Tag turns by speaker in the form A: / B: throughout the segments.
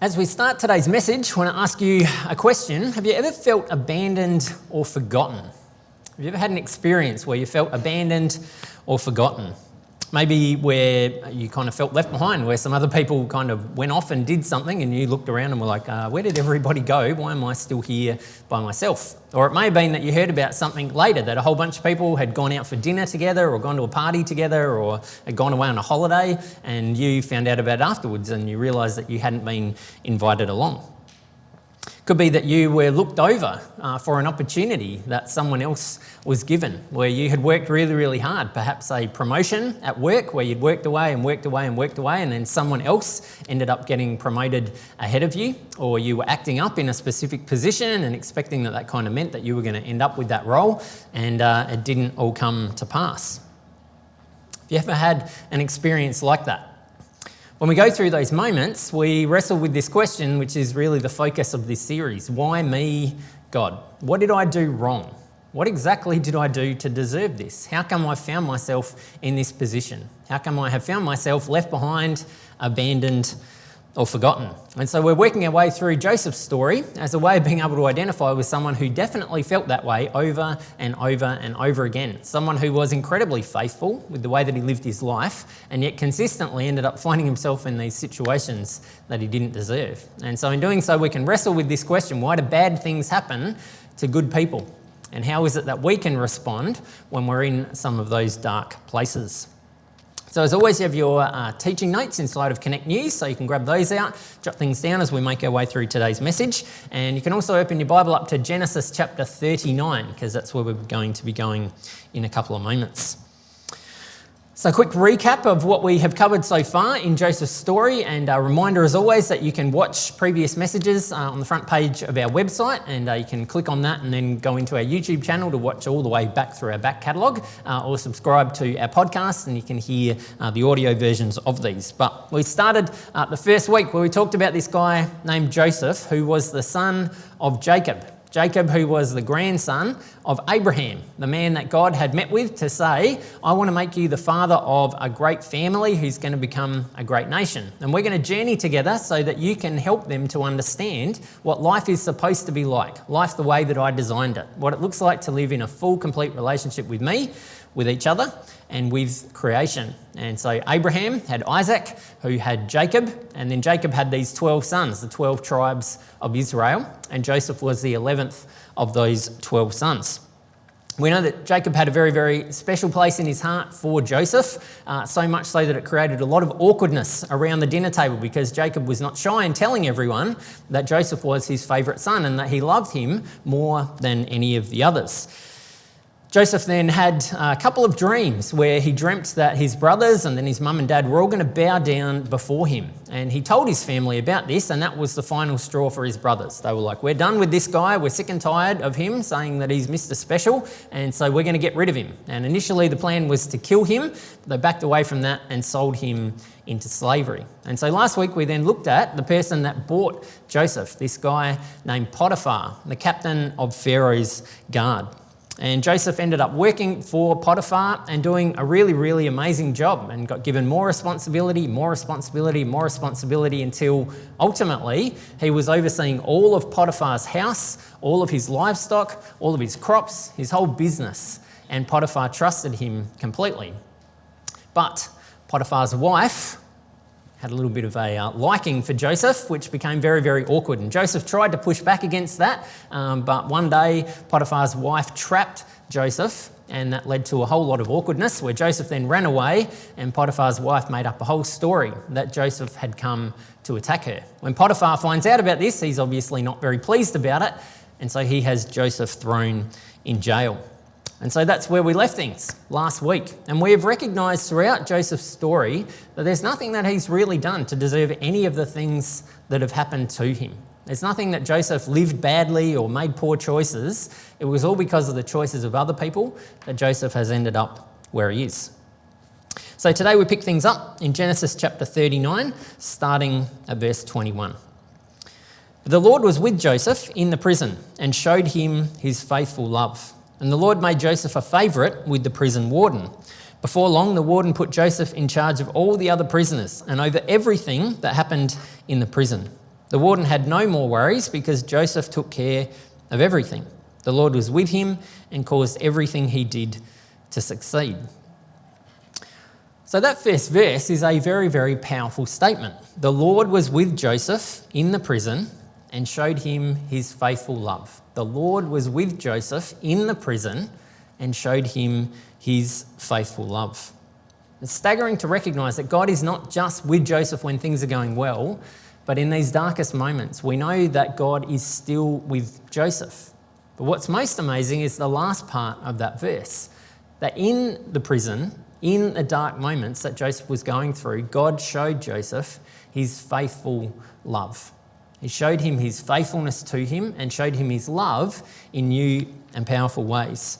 A: As we start today's message, I want to ask you a question. Have you ever felt abandoned or forgotten? Have you ever had an experience where you felt abandoned or forgotten? Maybe where you kind of felt left behind, where some other people kind of went off and did something and you looked around and were like, where did everybody go? Why am I still here by myself? Or it may have been that you heard about something later, that a whole bunch of people had gone out for dinner together or gone to a party together or had gone away on a holiday and you found out about it afterwards and you realised that you hadn't been invited along. Could be that you were looked over for an opportunity that someone else was given, where you had worked really, really hard, perhaps a promotion at work where you'd worked away and worked away and worked away, and then someone else ended up getting promoted ahead of you, or you were acting up in a specific position and expecting that kind of meant that you were going to end up with that role, and it didn't all come to pass. Have you ever had an experience like that? When we go through those moments, we wrestle with this question, which is really the focus of this series. Why me, God? What did I do wrong? What exactly did I do to deserve this? How come I found myself in this position? How come I have found myself left behind, abandoned, or forgotten? And so we're working our way through Joseph's story as a way of being able to identify with someone who definitely felt that way over and over and over again. Someone who was incredibly faithful with the way that he lived his life and yet consistently ended up finding himself in these situations that he didn't deserve. And so in doing so, we can wrestle with this question: why do bad things happen to good people? And how is it that we can respond when we're in some of those dark places? So as always, you have your teaching notes inside of Connect News, so you can grab those out, jot things down as we make our way through today's message. And you can also open your Bible up to Genesis chapter 39, because that's where we're going to be going in a couple of moments. So a quick recap of what we have covered so far in Joseph's story, and a reminder as always that you can watch previous messages on the front page of our website, and you can click on that and then go into our YouTube channel to watch all the way back through our back catalogue, or subscribe to our podcast and you can hear the audio versions of these. But we started the first week where we talked about this guy named Joseph, who was the son of Jacob. Jacob, who was the grandson of Abraham, the man that God had met with to say, I want to make you the father of a great family who's going to become a great nation. And we're going to journey together so that you can help them to understand what life is supposed to be like, life the way that I designed it, what it looks like to live in a full, complete relationship with me, with each other, and with creation. And so Abraham had Isaac, who had Jacob, and then Jacob had these 12 sons, the 12 tribes of Israel, and Joseph was the 11th of those 12 sons. We know that Jacob had a very, very special place in his heart for Joseph, so much so that it created a lot of awkwardness around the dinner table because Jacob was not shy in telling everyone that Joseph was his favourite son and that he loved him more than any of the others. Joseph then had a couple of dreams where he dreamt that his brothers and then his mum and dad were all going to bow down before him. And he told his family about this, and that was the final straw for his brothers. They were like, we're done with this guy. We're sick and tired of him saying that he's Mr. Special, and so we're going to get rid of him. And initially the plan was to kill him. But they backed away from that and sold him into slavery. And so last week we then looked at the person that bought Joseph, this guy named Potiphar, the captain of Pharaoh's guard. And Joseph ended up working for Potiphar and doing a really, really amazing job and got given more responsibility until ultimately he was overseeing all of Potiphar's house, all of his livestock, all of his crops, his whole business. And Potiphar trusted him completely. But Potiphar's wife had a little bit of a liking for Joseph, which became very, very awkward. And Joseph tried to push back against that, but one day Potiphar's wife trapped Joseph, and that led to a whole lot of awkwardness where Joseph then ran away and Potiphar's wife made up a whole story that Joseph had come to attack her. When Potiphar finds out about this, he's obviously not very pleased about it, and so he has Joseph thrown in jail. And so that's where we left things last week. And we have recognised throughout Joseph's story that there's nothing that he's really done to deserve any of the things that have happened to him. There's nothing that Joseph lived badly or made poor choices. It was all because of the choices of other people that Joseph has ended up where he is. So today we pick things up in Genesis chapter 39, starting at verse 21. The Lord was with Joseph in the prison and showed him his faithful love. And the Lord made Joseph a favourite with the prison warden. Before long, the warden put Joseph in charge of all the other prisoners and over everything that happened in the prison. The warden had no more worries because Joseph took care of everything. The Lord was with him and caused everything he did to succeed. So that first verse is a very, very powerful statement. The Lord was with Joseph in the prison and showed him his faithful love. The Lord was with Joseph in the prison and showed him his faithful love. It's staggering to recognise that God is not just with Joseph when things are going well, but in these darkest moments, we know that God is still with Joseph. But what's most amazing is the last part of that verse, that in the prison, in the dark moments that Joseph was going through, God showed Joseph his faithful love. He showed him his faithfulness to him and showed him his love in new and powerful ways.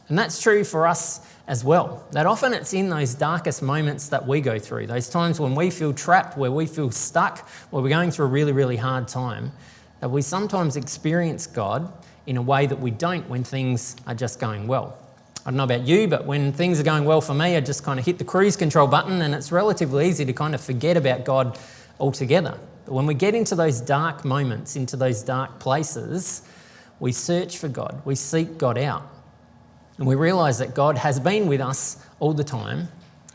A: And that's true for us as well, that often it's in those darkest moments that we go through, those times when we feel trapped, where we feel stuck, where we're going through a really, really hard time, that we sometimes experience God in a way that we don't when things are just going well. I don't know about you, but when things are going well for me, I just kind of hit the cruise control button and it's relatively easy to kind of forget about God altogether. But when we get into those dark moments, into those dark places, we search for God, we seek God out. And we realise that God has been with us all the time,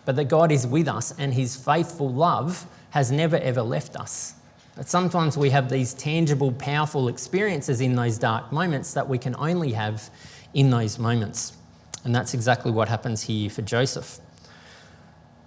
A: but that God is with us and his faithful love has never ever left us. But sometimes we have these tangible, powerful experiences in those dark moments that we can only have in those moments. And that's exactly what happens here for Joseph.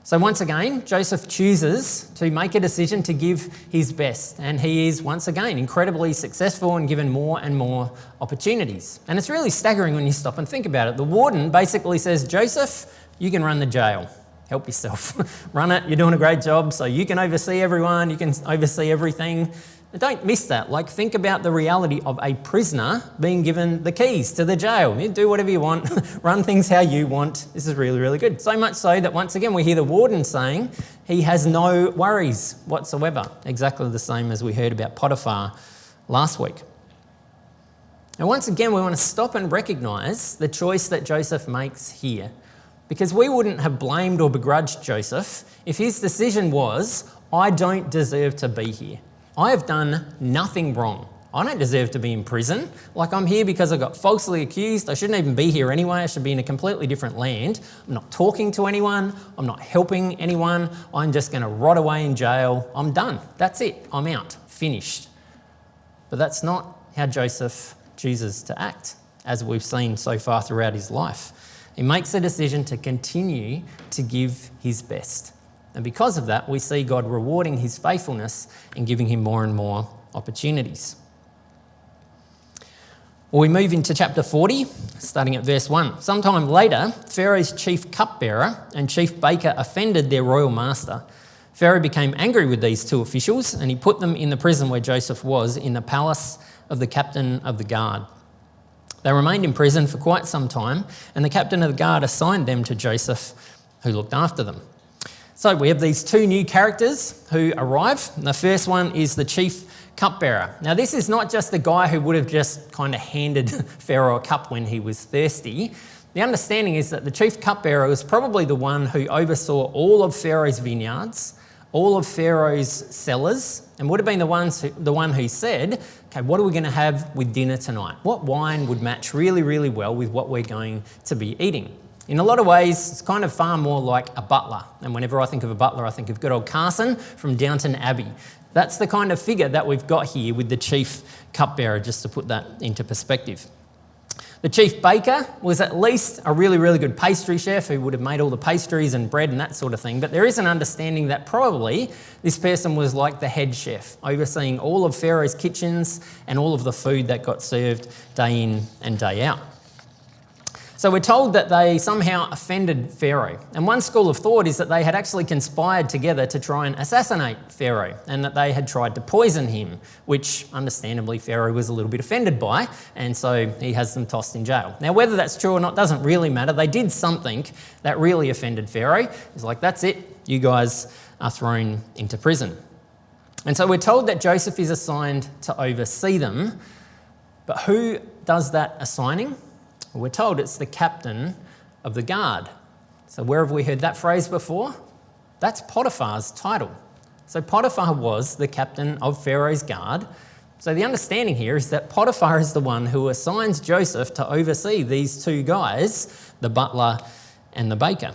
A: So once again, Joseph chooses to make a decision to give his best, and he is once again incredibly successful and given more and more opportunities. And it's really staggering when you stop and think about it. The warden basically says, Joseph, you can run the jail. Help yourself. Run it, you're doing a great job, so you can oversee everyone, you can oversee everything. But don't miss that. Like, think about the reality of a prisoner being given the keys to the jail. You do whatever you want, run things how you want. This is really, really good. So much so that once again we hear the warden saying he has no worries whatsoever. Exactly the same as we heard about Potiphar last week. And once again we want to stop and recognise the choice that Joseph makes here. Because we wouldn't have blamed or begrudged Joseph if his decision was, I don't deserve to be here. I have done nothing wrong. I don't deserve to be in prison. Like, I'm here because I got falsely accused. I shouldn't even be here anyway. I should be in a completely different land. I'm not talking to anyone. I'm not helping anyone. I'm just going to rot away in jail. I'm done. That's it. I'm out. Finished. But that's not how Joseph chooses to act, as we've seen so far throughout his life. He makes a decision to continue to give his best. And because of that, we see God rewarding his faithfulness and giving him more and more opportunities. Well, we move into chapter 40, starting at verse 1. Sometime later, Pharaoh's chief cupbearer and chief baker offended their royal master. Pharaoh became angry with these two officials and he put them in the prison where Joseph was, in the palace of the captain of the guard. They remained in prison for quite some time, and the captain of the guard assigned them to Joseph, who looked after them. So we have these two new characters who arrive. The first one is the chief cupbearer. Now, this is not just the guy who would have just kind of handed Pharaoh a cup when he was thirsty. The understanding is that the chief cupbearer was probably the one who oversaw all of Pharaoh's vineyards, all of Pharaoh's cellars, and would have been the one who said, okay, what are we going to have with dinner tonight? What wine would match really, really well with what we're going to be eating? In a lot of ways, it's kind of far more like a butler. And whenever I think of a butler, I think of good old Carson from Downton Abbey. That's the kind of figure that we've got here with the chief cupbearer, just to put that into perspective. The chief baker was at least a really, really good pastry chef who would have made all the pastries and bread and that sort of thing. But there is an understanding that probably this person was like the head chef, overseeing all of Pharaoh's kitchens and all of the food that got served day in and day out. So we're told that they somehow offended Pharaoh. And one school of thought is that they had actually conspired together to try and assassinate Pharaoh, and that they had tried to poison him, which understandably Pharaoh was a little bit offended by, and so he has them tossed in jail. Now, whether that's true or not doesn't really matter. They did something that really offended Pharaoh. He's like, that's it, you guys are thrown into prison. And so we're told that Joseph is assigned to oversee them, but who does that assigning? We're told it's the captain of the guard. So where have we heard that phrase before? That's Potiphar's title. So Potiphar was the captain of Pharaoh's guard. So the understanding here is that Potiphar is the one who assigns Joseph to oversee these two guys, the butler and the baker.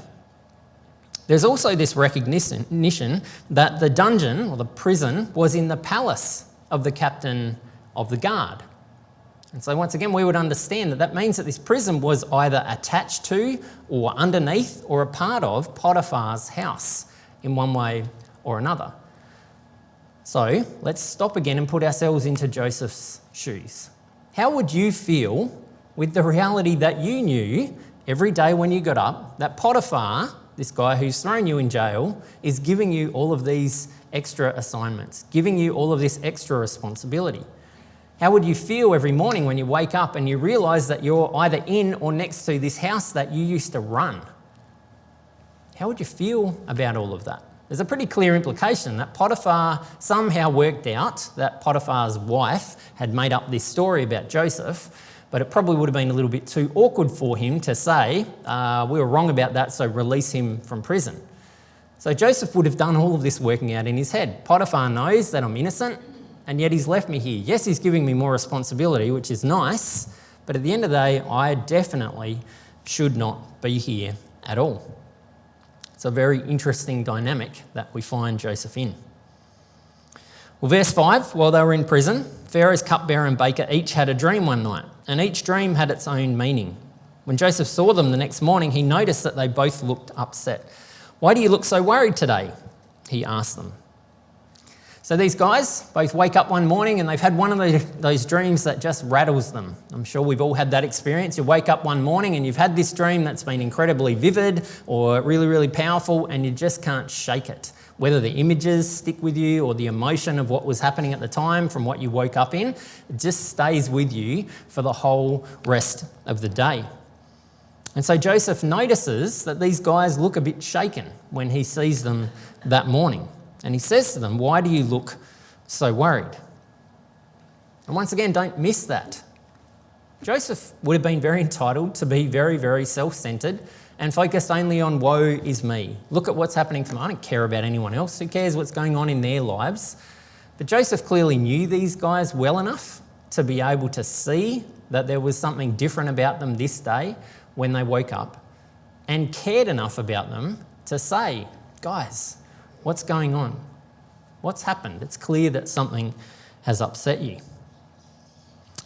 A: There's also this recognition that the dungeon or the prison was in the palace of the captain of the guard. And so once again, we would understand that that means that this prison was either attached to or underneath or a part of Potiphar's house in one way or another. So let's stop again and put ourselves into Joseph's shoes. How would you feel with the reality that you knew every day when you got up that Potiphar, this guy who's thrown you in jail, is giving you all of these extra assignments, giving you all of this extra responsibility? How would you feel every morning when you wake up and you realise that you're either in or next to this house that you used to run? How would you feel about all of that? There's a pretty clear implication that Potiphar somehow worked out that Potiphar's wife had made up this story about Joseph, but it probably would have been a little bit too awkward for him to say, we were wrong about that, so release him from prison. So Joseph would have done all of this working out in his head. Potiphar knows that I'm innocent, and yet he's left me here. Yes, he's giving me more responsibility, which is nice, but at the end of the day, I definitely should not be here at all. It's a very interesting dynamic that we find Joseph in. Well, verse 5, while they were in prison, Pharaoh's cupbearer and baker each had a dream one night, and each dream had its own meaning. When Joseph saw them the next morning, he noticed that they both looked upset. "Why do you look so worried today?" he asked them. So these guys both wake up one morning and they've had one of those dreams that just rattles them. I'm sure we've all had that experience. You wake up one morning and you've had this dream that's been incredibly vivid or really, really powerful, and you just can't shake it. Whether the images stick with you or the emotion of what was happening at the time from what you woke up in, it just stays with you for the whole rest of the day. And so Joseph notices that these guys look a bit shaken when he sees them that morning. And he says to them, "Why do you look so worried?" And once again, don't miss that. Joseph would have been very entitled to be very, very self-centred and focused only on woe is me. Look at what's happening for me. I don't care about anyone else. Who cares what's going on in their lives? But Joseph clearly knew these guys well enough to be able to see that there was something different about them this day when they woke up, and cared enough about them to say, "Guys, what's going on? What's happened? It's clear that something has upset you."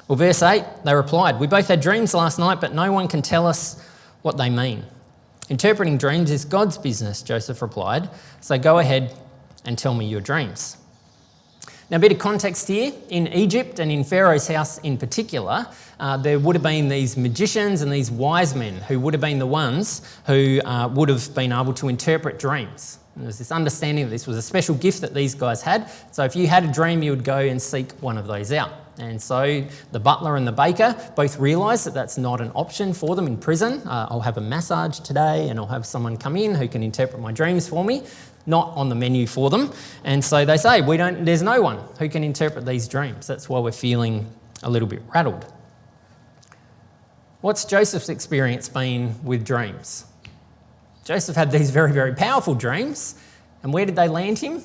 A: Well, verse 8, they replied, "We both had dreams last night, but no one can tell us what they mean." "Interpreting dreams is God's business," Joseph replied, "so go ahead and tell me your dreams." Now, a bit of context here. In Egypt and in Pharaoh's house in particular, there would have been these magicians and these wise men who would have been the ones who would have been able to interpret dreams. And there's this understanding that this was a special gift that these guys had. So if you had a dream, you would go and seek one of those out. And so the butler and the baker both realised that that's not an option for them in prison. I'll have a massage today and I'll have someone come in who can interpret my dreams for me. Not on the menu for them. And so they say, there's no one who can interpret these dreams. That's why we're feeling a little bit rattled. What's Joseph's experience been with dreams? Joseph had these very, very powerful dreams. And where did they land him?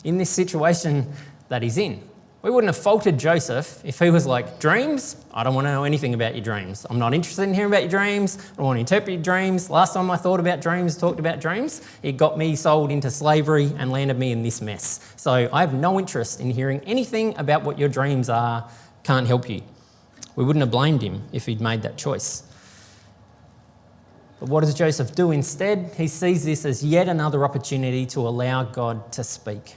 A: In this situation that he's in. We wouldn't have faulted Joseph if he was like, "Dreams? I don't want to know anything about your dreams. I'm not interested in hearing about your dreams. I don't want to interpret your dreams. Last time I thought about dreams, talked about dreams, it got me sold into slavery and landed me in this mess. So I have no interest in hearing anything about what your dreams are. Can't help you." We wouldn't have blamed him if he'd made that choice. But what does Joseph do instead? He sees this as yet another opportunity to allow God to speak.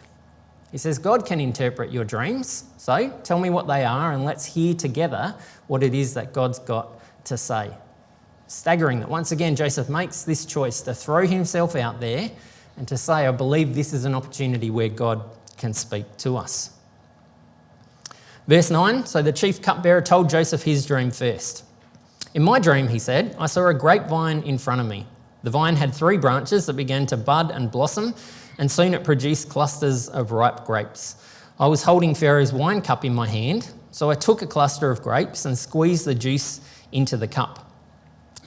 A: He says, "God can interpret your dreams, so tell me what they are and let's hear together what it is that God's got to say." Staggering that once again Joseph makes this choice to throw himself out there and to say, "I believe this is an opportunity where God can speak to us." Verse 9, so the chief cupbearer told Joseph his dream first. "In my dream," he said, "I saw a grapevine in front of me. The vine had 3 branches that began to bud and blossom, and soon it produced clusters of ripe grapes. I was holding Pharaoh's wine cup in my hand, so I took a cluster of grapes and squeezed the juice into the cup.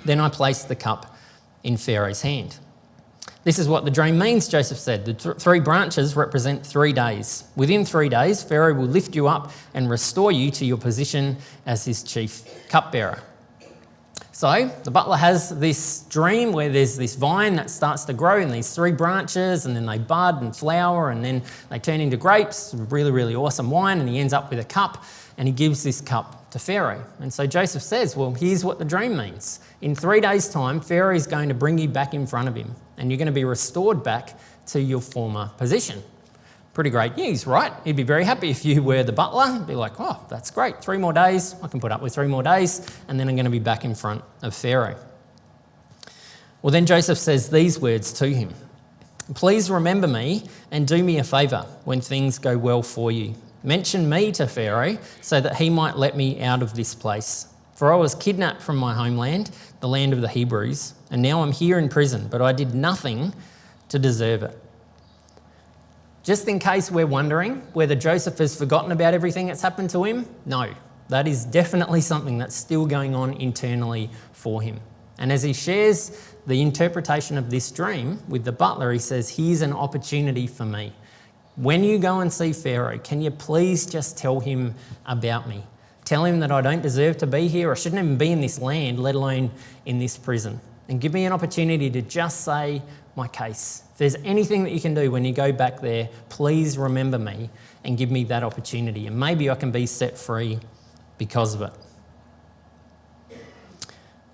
A: Then I placed the cup in Pharaoh's hand. This is what the dream means, Joseph said. The three branches represent 3 days. Within 3 days, Pharaoh will lift you up and restore you to your position as his chief cupbearer. So the butler has this dream where there's this vine that starts to grow in these 3 branches, and then they bud and flower, and then they turn into grapes, really, really awesome wine, and he ends up with a cup, and he gives this cup to Pharaoh. And so Joseph says, well, here's what the dream means. In 3 days' time, Pharaoh is going to bring you back in front of him, and you're going to be restored back to your former position. Pretty great news, right? He'd be very happy if you were the butler. He'd be like, oh, that's great. 3 more days. I can put up with 3 more days, and then I'm going to be back in front of Pharaoh. Well, then Joseph says these words to him. Please remember me and do me a favour when things go well for you. Mention me to Pharaoh so that he might let me out of this place. For I was kidnapped from my homeland, the land of the Hebrews, and now I'm here in prison, but I did nothing to deserve it. Just in case we're wondering whether Joseph has forgotten about everything that's happened to him, no, that is definitely something that's still going on internally for him. And as he shares the interpretation of this dream with the butler, he says, here's an opportunity for me. When you go and see Pharaoh, can you please just tell him about me? Tell him that I don't deserve to be here. I shouldn't even be in this land, let alone in this prison. And give me an opportunity to just say my case. If there's anything that you can do when you go back there, please remember me and give me that opportunity. And maybe I can be set free because of it.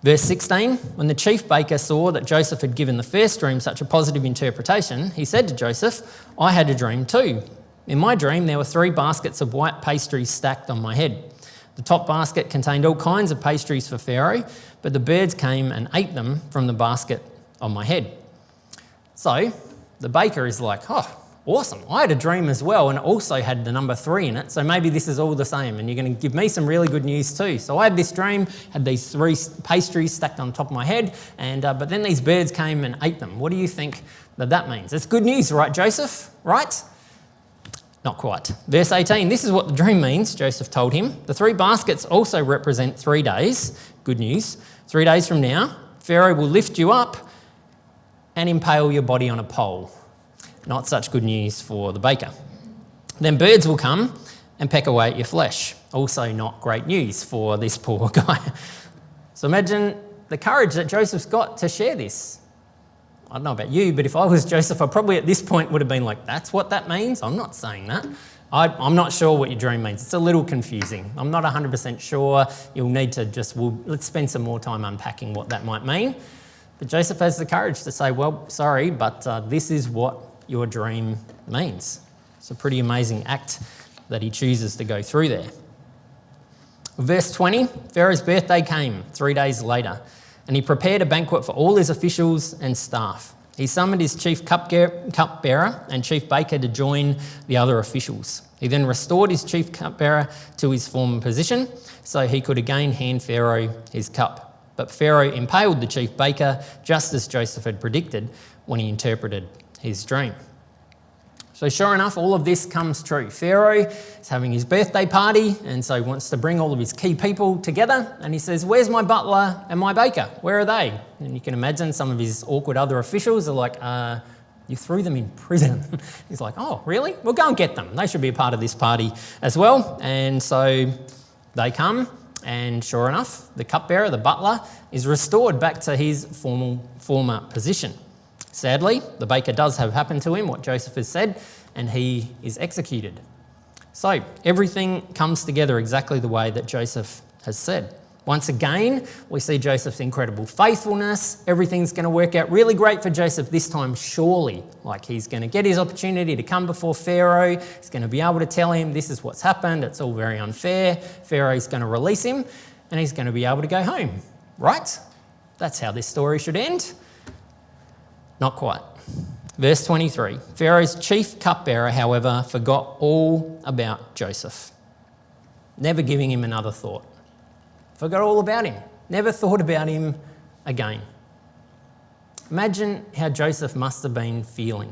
A: Verse 16, when the chief baker saw that Joseph had given the first dream such a positive interpretation, he said to Joseph, I had a dream too. In my dream, there were 3 baskets of white pastries stacked on my head. The top basket contained all kinds of pastries for Pharaoh, but the birds came and ate them from the basket on my head. So the baker is like, oh, awesome. I had a dream as well, and it also had the number 3 in it. So maybe this is all the same, and you're going to give me some really good news too. So I had this dream, had these 3 pastries stacked on top of my head, and but then these birds came and ate them. What do you think that means? It's good news, right, Joseph? Right? Not quite. Verse 18, this is what the dream means, Joseph told him. The 3 baskets also represent 3 days. Good news. 3 days from now, Pharaoh will lift you up and impale your body on a pole. Not such good news for the baker. Then birds will come and peck away at your flesh. Also not great news for this poor guy. So imagine the courage that Joseph's got to share this. I don't know about you, but if I was Joseph, I probably at this point would have been like, that's what that means? I'm not saying that. I'm not sure what your dream means. It's a little confusing. I'm not 100% sure. You'll need to let's spend some more time unpacking what that might mean. But Joseph has the courage to say, well, sorry, but this is what your dream means. It's a pretty amazing act that he chooses to go through there. Verse 20, Pharaoh's birthday came 3 days later, and he prepared a banquet for all his officials and staff. He summoned his chief cupbearer and chief baker to join the other officials. He then restored his chief cupbearer to his former position so he could again hand Pharaoh his cup. But Pharaoh impaled the chief baker just as Joseph had predicted when he interpreted his dream. So sure enough, all of this comes true. Pharaoh is having his birthday party, and so he wants to bring all of his key people together, and he says, where's my butler and my baker? Where are they? And you can imagine some of his awkward other officials are like, you threw them in prison. He's like, oh, really? Well, go and get them. They should be a part of this party as well. And so they come, and sure enough, the cupbearer, the butler, is restored back to his former position. Sadly, the baker does have happened to him, what Joseph has said, and he is executed. So everything comes together exactly the way that Joseph has said. Once again, we see Joseph's incredible faithfulness. Everything's going to work out really great for Joseph this time, surely. Like he's going to get his opportunity to come before Pharaoh. He's going to be able to tell him this is what's happened. It's all very unfair. Pharaoh's going to release him and he's going to be able to go home, right? That's how this story should end. Not quite. Verse 23, Pharaoh's chief cupbearer, however, forgot all about Joseph, never giving him another thought. Forgot all about him, never thought about him again. Imagine how Joseph must have been feeling.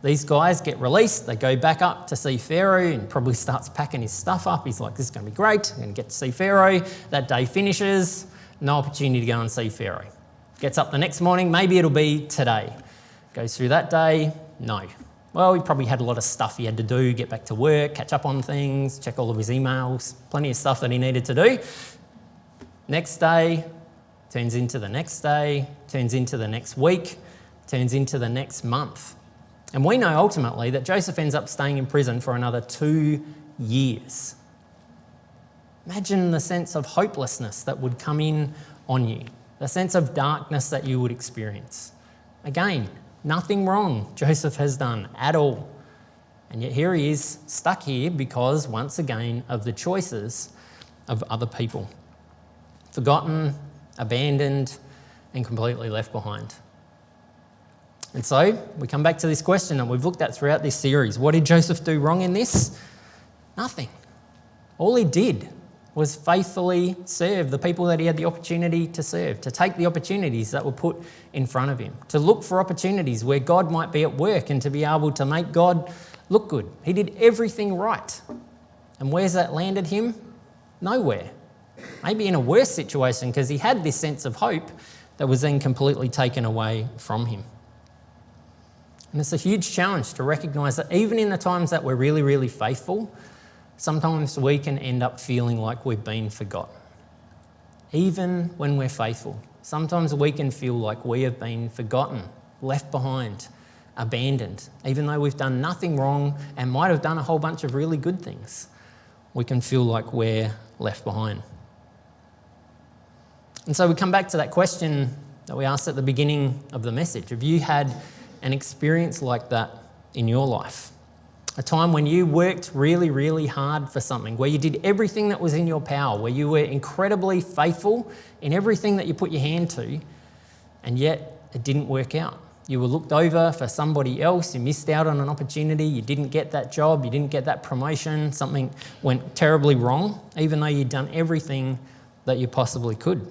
A: These guys get released, they go back up to see Pharaoh and probably starts packing his stuff up. He's like, this is going to be great, I'm going to get to see Pharaoh. That day finishes, no opportunity to go and see Pharaoh. Gets up the next morning, maybe it'll be today. Goes through that day, no. Well, he probably had a lot of stuff he had to do, get back to work, catch up on things, check all of his emails, plenty of stuff that he needed to do. Next day, turns into the next day, turns into the next week, turns into the next month. And we know ultimately that Joseph ends up staying in prison for another 2 years. Imagine the sense of hopelessness that would come in on you, the sense of darkness that you would experience. Again, nothing wrong Joseph has done at all. And yet here he is, stuck here because, once again, of the choices of other people. Forgotten, abandoned, and completely left behind. And so we come back to this question that we've looked at throughout this series. What did Joseph do wrong in this? Nothing. All he did was faithfully serve the people that he had the opportunity to serve, to take the opportunities that were put in front of him, to look for opportunities where God might be at work and to be able to make God look good. He did everything right. And where's that landed him? Nowhere. Maybe in a worse situation because he had this sense of hope that was then completely taken away from him. And it's a huge challenge to recognise that even in the times that we're really, really faithful, sometimes we can end up feeling like we've been forgotten. Even when we're faithful, sometimes we can feel like we have been forgotten, left behind, abandoned. Even though we've done nothing wrong and might have done a whole bunch of really good things, we can feel like we're left behind. And so we come back to that question that we asked at the beginning of the message. Have you had an experience like that in your life? A time when you worked really, really hard for something, where you did everything that was in your power, where you were incredibly faithful in everything that you put your hand to, and yet it didn't work out. You were looked over for somebody else, you missed out on an opportunity, you didn't get that job, you didn't get that promotion, something went terribly wrong, even though you'd done everything that you possibly could.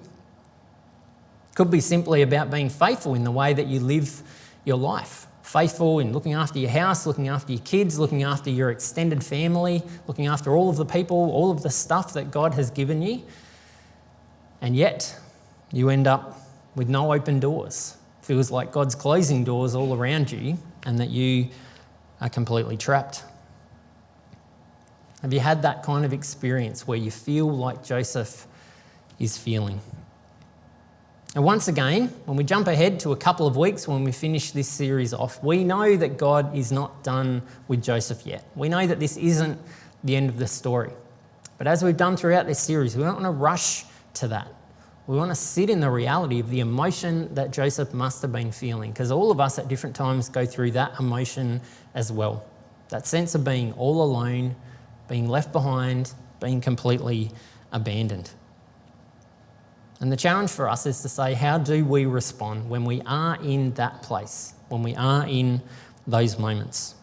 A: Could be simply about being faithful in the way that you live your life. Faithful in looking after your house, looking after your kids, looking after your extended family, looking after all of the people, all of the stuff that God has given you. And yet you end up with no open doors. Feels like God's closing doors all around you and that you are completely trapped. Have you had that kind of experience where you feel like Joseph is feeling? And once again, when we jump ahead to a couple of weeks when we finish this series off, we know that God is not done with Joseph yet. We know that this isn't the end of the story. But as we've done throughout this series, we don't want to rush to that. We want to sit in the reality of the emotion that Joseph must have been feeling, because all of us at different times go through that emotion as well. That sense of being all alone, being left behind, being completely abandoned. And the challenge for us is to say, how do we respond when we are in that place, when we are in those moments?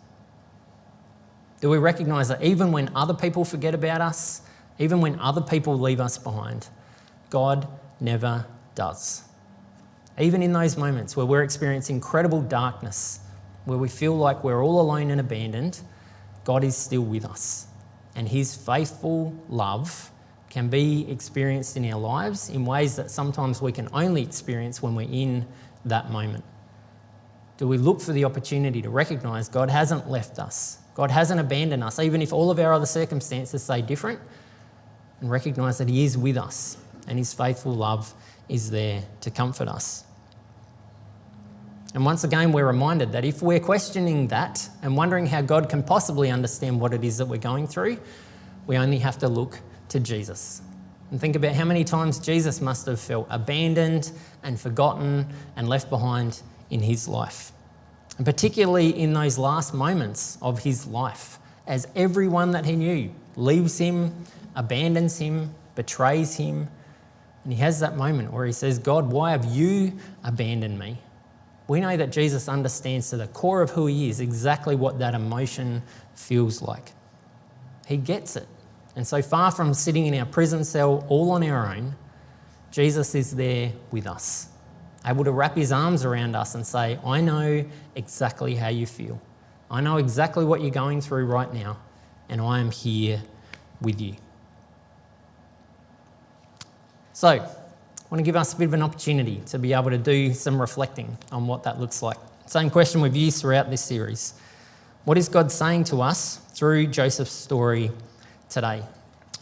A: Do we recognise that even when other people forget about us, even when other people leave us behind, God never does? Even in those moments where we're experiencing incredible darkness, where we feel like we're all alone and abandoned, God is still with us. And his faithful love can be experienced in our lives in ways that sometimes we can only experience when we're in that moment. Do we look for the opportunity to recognise God hasn't left us, God hasn't abandoned us, even if all of our other circumstances say different, and recognise that he is with us and his faithful love is there to comfort us. And once again, we're reminded that if we're questioning that and wondering how God can possibly understand what it is that we're going through, we only have to look to Jesus. And think about how many times Jesus must have felt abandoned and forgotten and left behind in his life. And particularly in those last moments of his life, as everyone that he knew leaves him, abandons him, betrays him. And he has that moment where he says, God, why have you abandoned me? We know that Jesus understands to the core of who he is exactly what that emotion feels like. He gets it. And so far from sitting in our prison cell all on our own, Jesus is there with us, able to wrap his arms around us and say, I know exactly how you feel. I know exactly what you're going through right now, and I am here with you. So, I want to give us a bit of an opportunity to be able to do some reflecting on what that looks like Same question we've used throughout this series. What is God saying to us through Joseph's story today?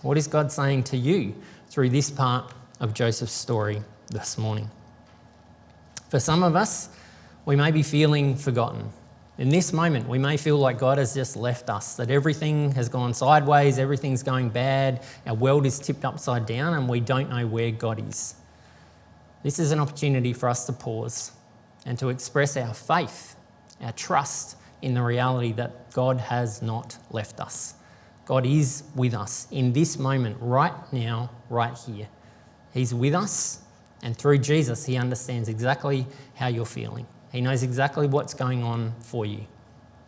A: What is God saying to you through this part of Joseph's story this morning? For some of us, we may be feeling forgotten. In this moment, we may feel like God has just left us, that everything has gone sideways, everything's going bad, our world is tipped upside down, and we don't know where God is. This is an opportunity for us to pause and to express our faith, our trust in the reality that God has not left us. God is with us in this moment, right now, right here. He's with us, and through Jesus, he understands exactly how you're feeling. He knows exactly what's going on for you.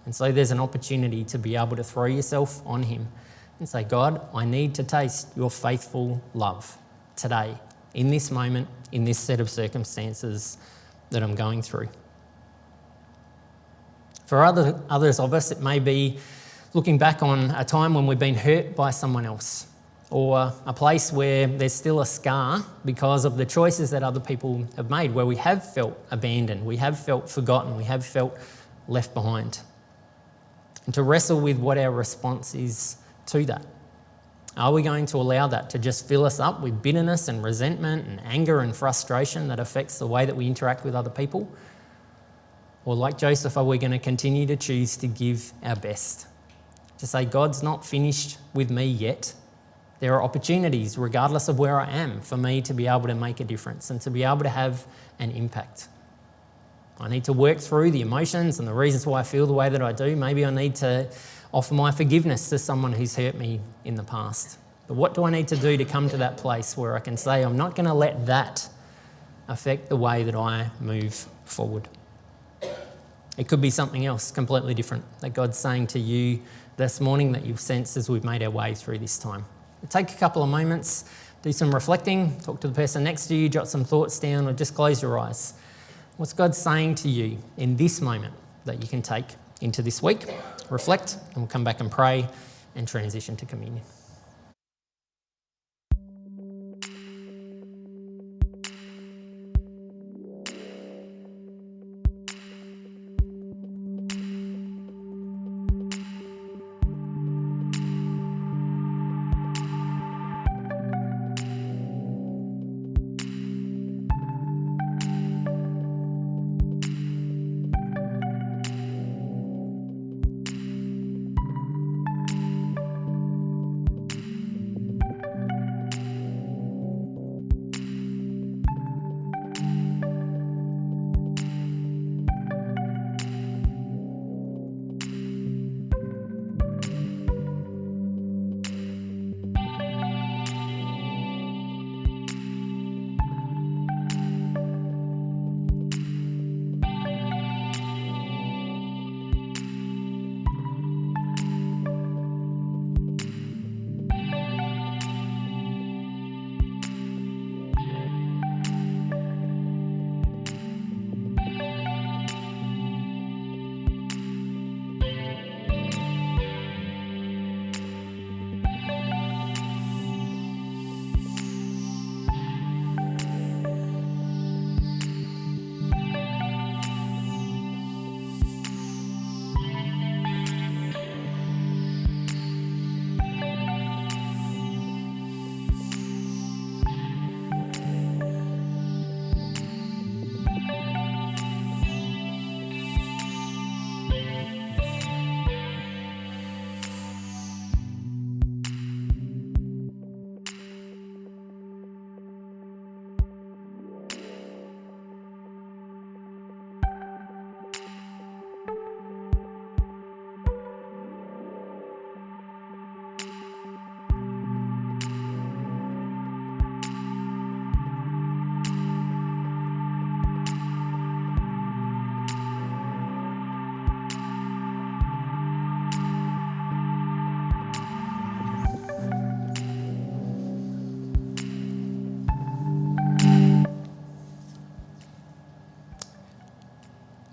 A: And so there's an opportunity to be able to throw yourself on him and say, God, I need to taste your faithful love today, in this moment, in this set of circumstances that I'm going through. For others of us, it may be looking back on a time when we've been hurt by someone else, or a place where there's still a scar because of the choices that other people have made, where we have felt abandoned, we have felt forgotten, we have felt left behind. And to wrestle with what our response is to that. Are we going to allow that to just fill us up with bitterness and resentment and anger and frustration that affects the way that we interact with other people? Or like Joseph, are we going to continue to choose to give our best? To say, God's not finished with me yet. There are opportunities, regardless of where I am, for me to be able to make a difference and to be able to have an impact. I need to work through the emotions and the reasons why I feel the way that I do. Maybe I need to offer my forgiveness to someone who's hurt me in the past. But what do I need to do to come to that place where I can say, I'm not going to let that affect the way that I move forward? It could be something else completely different that God's saying to you this morning that you've sensed as we've made our way through this time. Take a couple of moments, do some reflecting, talk to the person next to you, jot some thoughts down, or just close your eyes. What's God saying to you in this moment that you can take into this week? Reflect, and we'll come back and pray and transition to communion.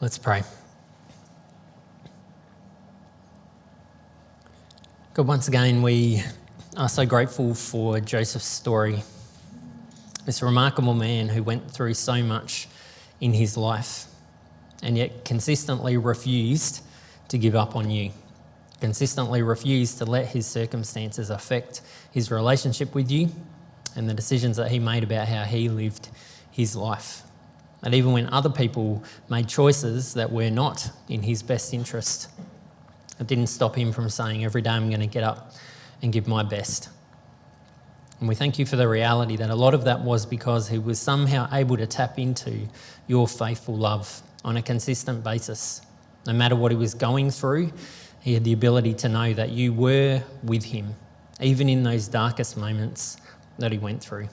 A: Let's pray. God, once again, we are so grateful for Joseph's story. This remarkable man who went through so much in his life. and yet consistently refused to give up on you, consistently refused to let his circumstances affect his relationship with you and the decisions that he made about how he lived his life. And even when other people made choices that were not in his best interest, it didn't stop him from saying, every day I'm going to get up and give my best. And we thank you for the reality that a lot of that was because he was somehow able to tap into your faithful love on a consistent basis. No matter what he was going through, he had the ability to know that you were with him, even in those darkest moments that he went through.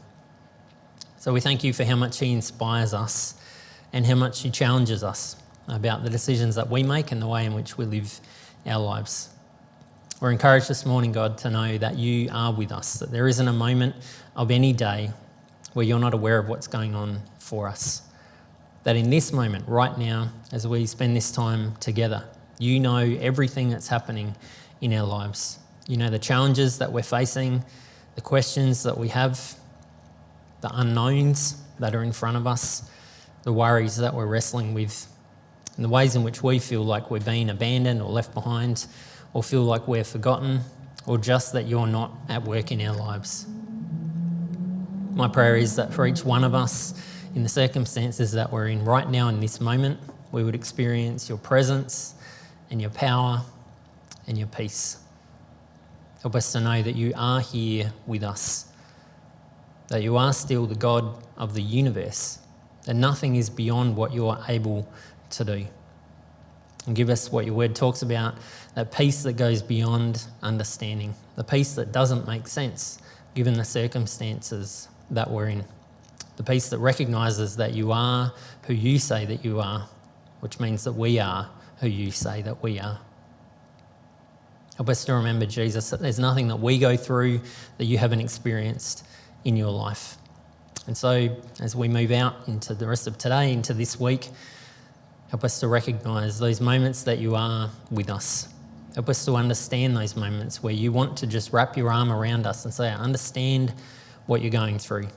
A: So we thank you for how much he inspires us and how much he challenges us about the decisions that we make and the way in which we live our lives. We're encouraged this morning, God, to know that you are with us, that there isn't a moment of any day where you're not aware of what's going on for us. That in this moment, right now, as we spend this time together, you know everything that's happening in our lives. You know the challenges that we're facing, the questions that we have, the unknowns that are in front of us, the worries that we're wrestling with, and the ways in which we feel like we're being abandoned or left behind, or feel like we're forgotten, or just that you're not at work in our lives. My prayer is that for each one of us, in the circumstances that we're in right now in this moment, we would experience your presence and your power and your peace. Help us to know that you are here with us, that you are still the God of the universe, that nothing is beyond what you are able to do. And give us what your word talks about, that peace that goes beyond understanding, the peace that doesn't make sense given the circumstances that we're in. The peace that recognises that you are who you say that you are, which means that we are who you say that we are. Help us to remember, Jesus, that there's nothing that we go through that you haven't experienced in your life. And so as we move out into the rest of today, into this week, help us to recognise those moments that you are with us. Help us to understand those moments where you want to just wrap your arm around us and say, I understand what you're going through,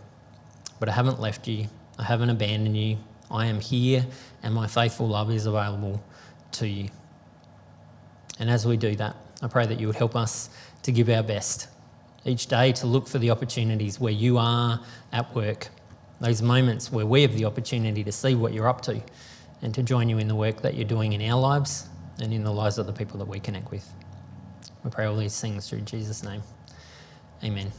A: but I haven't left you. I haven't abandoned you. I am here and my faithful love is available to you. And as we do that, I pray that you would help us to give our best each day, to look for the opportunities where you are at work, those moments where we have the opportunity to see what you're up to and to join you in the work that you're doing in our lives and in the lives of the people that we connect with. We pray all these things through Jesus' name. Amen.